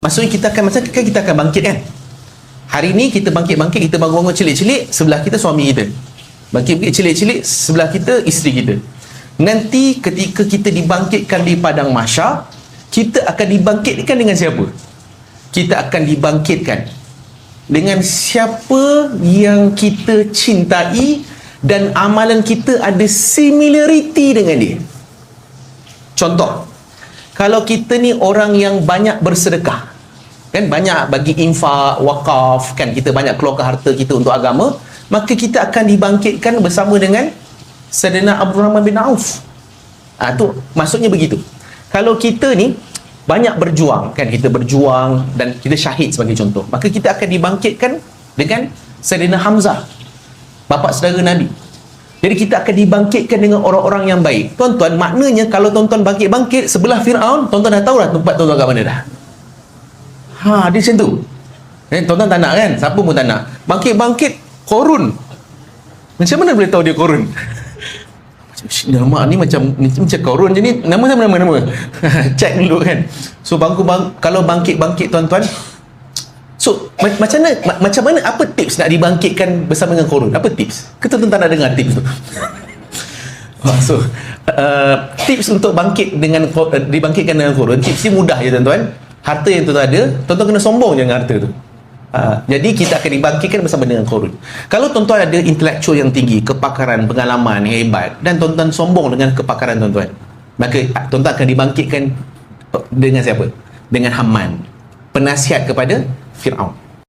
Maksudnya kita akan, macam kan kita akan bangkit kan. Hari ni kita bangkit-bangkit, kita bangun-bangun celik-celik, sebelah kita suami kita. Bangkit-bangkit celik-celik, sebelah kita isteri kita. Nanti ketika kita dibangkitkan di padang mahsyar, kita akan dibangkitkan dengan siapa? Kita akan dibangkitkan dengan siapa yang kita cintai dan amalan kita ada similarity dengan dia. Contoh, kalau kita ni orang yang banyak bersedekah, kan, banyak bagi infak, wakaf, kan, kita banyak keluarkan harta kita untuk agama, maka kita akan dibangkitkan bersama dengan Sayyidina Abdurrahman bin Auf. Tu maksudnya begitu. Kalau kita ni banyak berjuang, kan, kita berjuang dan kita syahid sebagai contoh, maka kita akan dibangkitkan dengan Sayyidina Hamzah, bapa saudara Nabi. Jadi kita akan dibangkitkan dengan orang-orang yang baik. Tuan-tuan, maknanya kalau tuan-tuan bangkit-bangkit sebelah Fir'aun, tuan-tuan dah tahu dah tempat tuan-tuan kat mana dah. Dia macam tu. Tuan-tuan tak nak kan? Siapa pun tak nak. Bangkit-bangkit Korun. Macam mana boleh tahu dia Korun? Nama ni macam Korun je ni. Nama. Check dulu kan. So kalau bangkit-bangkit tuan-tuan, so macam mana, apa tips nak dibangkitkan bersama dengan Korun? Apa tips? Kita tuan-tuan nak dengar tips tu. So tips untuk dibangkitkan dengan Korun, tips ni mudah je tuan-tuan. Harta yang tuan-tuan ada, tuan-tuan kena sombong je dengan harta tu. Jadi kita akan dibangkitkan bersama dengan Korun. Kalau tuan-tuan ada intelektual yang tinggi, kepakaran, pengalaman yang hebat, dan tuan-tuan sombong dengan kepakaran tuan-tuan, maka tuan-tuan akan dibangkitkan dengan siapa? Dengan Haman, penasihat kepada Fir'aun.